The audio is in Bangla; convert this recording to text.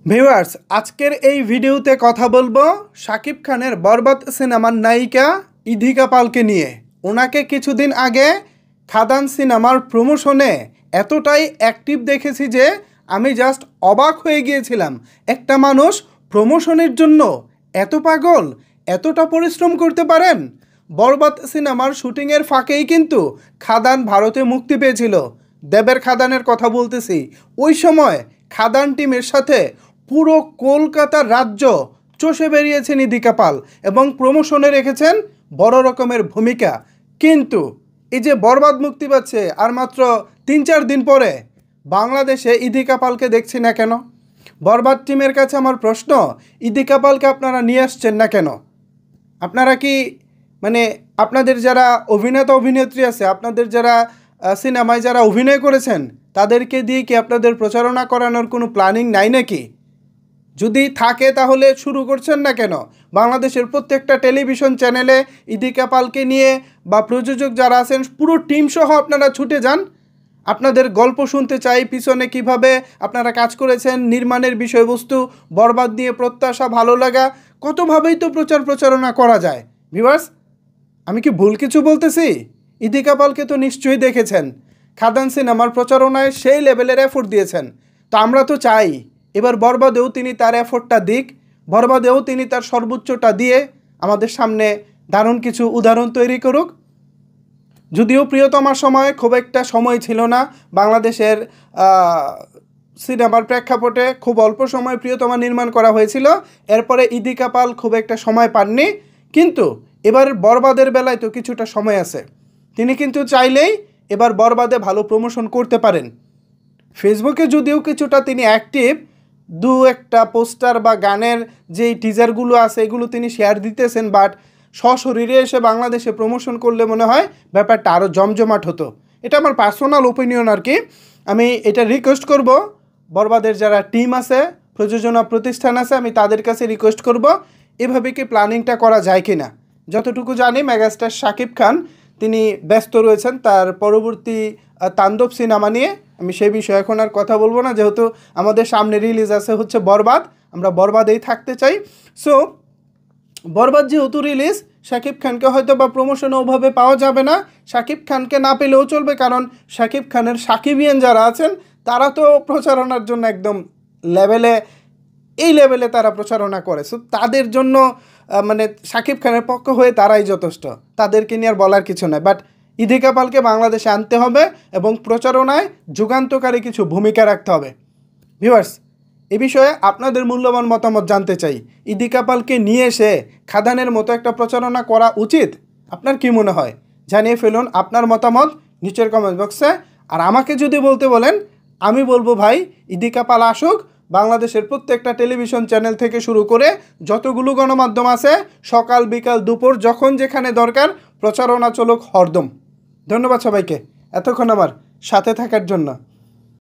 ভিউয়ার্স, আজকের এই ভিডিওতে কথা বলবো শাকিব খানের বরবাদ সিনেমার নায়িকা ইধিকা পালকে নিয়ে। ওনাকে কিছুদিন আগে খাদান সিনেমার প্রমোশনে এতটাই অ্যাক্টিভ দেখেছি যে আমি জাস্ট অবাক হয়ে গিয়েছিলাম। একটা মানুষ প্রমোশনের জন্য এত পাগল, এতটা পরিশ্রম করতে পারেন। বরবাদ সিনেমার শুটিংয়ের ফাঁকেই কিন্তু খাদান ভারতে মুক্তি পেয়েছিল। দেবের খাদানের কথা বলতেছি। ওই সময় খাদান টিমের সাথে পুরো কলকাতার রাজ্য চষে বেরিয়েছেন ইধিকা পাল এবং প্রমোশনে রেখেছেন বড় রকমের ভূমিকা। কিন্তু এই যে বরবাদ মুক্তি পাচ্ছে আর মাত্র 3-4 দিন পরে বাংলাদেশে ইধিকা পালকে দেখছি না কেন? বরবাদ টিমের কাছে আমার প্রশ্ন, ইধিকা পালকে আপনারা নিয়ে আসছেন না কেন? আপনারা কি আপনাদের যারা অভিনেতা অভিনেত্রী আছে, আপনাদের যারা সিনেমায় যারা অভিনয় করেছেন তাদেরকে দিয়ে কি আপনাদের প্রচারণা করানোর কোনো প্ল্যানিং নাই নাকি? যদি থাকে তাহলে শুরু করছেন না কেন? বাংলাদেশের প্রত্যেকটা টেলিভিশন চ্যানেলে ইধিকা পালকে নিয়ে বা প্রযোজক যারা আছেন পুরো টিম সহ আপনারা ছুটে যান। আপনাদের গল্প শুনতে চাই, পিছনে কিভাবে আপনারা কাজ করেছেন, নির্মাণের বিষয়বস্তু, বরবাদ নিয়ে প্রত্যাশা, ভালো লাগা, কতভাবেই তো প্রচারণা করা যায়। ভিউয়ার্স, আমি কি ভুল কিছু বলতেছি? ইধিকা পালকে তো নিশ্চয়ই দেখেছেন, খাদান সিনেমার প্রচারণায় সেই লেভেলের এফোর্ট দিয়েছেন। তো আমরা তো চাই এবার বরবাদেও তিনি তার এফোর্টটা দিক, বরবাদেও তিনি তার সর্বোচ্চটা দিয়ে আমাদের সামনে দারুণ কিছু উদাহরণ তৈরি করুক। যদিও প্রিয়তমার সময় খুব একটা সময় ছিল না বাংলাদেশের সিনেমার প্রেক্ষাপটে, খুব অল্প সময় প্রিয়তমা নির্মাণ করা হয়েছিল, এরপরে ইধিকা পাল খুব একটা সময় পাননি। কিন্তু এবার বরবাদের বেলায় তো কিছুটা সময় আছে, তিনি কিন্তু চাইলেই এবার বরবাদে ভালো প্রমোশন করতে পারেন। ফেসবুকে যদিও কিছুটা তিনি অ্যাক্টিভ, দু একটা পোস্টার বা গানের যেই টিজারগুলো আছে এগুলো তিনি শেয়ার দিতেছেন, বাট সশরীরে এসে বাংলাদেশে প্রমোশন করলে মনে হয় ব্যাপারটা আরও জমজমাট হতো। এটা আমার পার্সোনাল ওপিনিয়ন আর কি। আমি এটা রিকোয়েস্ট করব, বরবাদের যারা টিম আছে, প্রযোজনা প্রতিষ্ঠান আছে, আমি তাদের কাছে রিকোয়েস্ট করব এভাবে কি প্ল্যানিংটা করা যায় কি না। যতটুকু জানি মেগাস্টার শাকিব খান তিনি ব্যস্ত রয়েছেন তার পরবর্তী তাণ্ডব সিনেমা নিয়ে। আমি সেই বিষয়ে এখন আর কথা বলবো না, যেহেতু আমাদের সামনে রিলিজ আছে হচ্ছে বরবাদ, আমরা বরবাদেই থাকতে চাই। সো বরবাদ যেহেতু রিলিজ, শাকিব খানকে হয়তো বা প্রমোশনে ওভাবে পাওয়া যাবে না। শাকিব খানকে না পেলেও চলবে, কারণ শাকিব খানের সাকিবিয়ান যারা আছেন তারা তো প্রচারণার জন্য একদম লেভেলে তারা প্রচারণা করে। সো তাদের জন্য শাকিব খানের পক্ষ হয়ে তারাই যথেষ্ট, তাদেরকে নিয়ে আর বলার কিছু নয়। বাট ইধিকা পালকে বাংলাদেশে আনতে হবে এবং প্রচারণায় যুগান্তকারী কিছু ভূমিকা রাখতে হবে। ভিউয়ার্স, এ বিষয়ে আপনাদের মূল্যবান মতামত জানতে চাই। ইধিকা পালকে নিয়ে এসে খাদানের মতো একটা প্রচারণা করা উচিত? আপনার কি মনে হয়? জানিয়ে ফেলুন আপনার মতামত নিচের কমেন্ট বক্সে। আর আমাকে যদি বলতে বলেন, আমি বলবো ভাই ইধিকা পাল আসুক, বাংলাদেশের প্রত্যেকটা টেলিভিশন চ্যানেল থেকে শুরু করে যতগুলো গণমাধ্যম আছে, সকাল বিকাল দুপুর যখন যেখানে দরকার প্রচারণা চলুক হরদম। ধন্যবাদ সবাইকে এতক্ষণ আমার সাথে থাকার জন্য।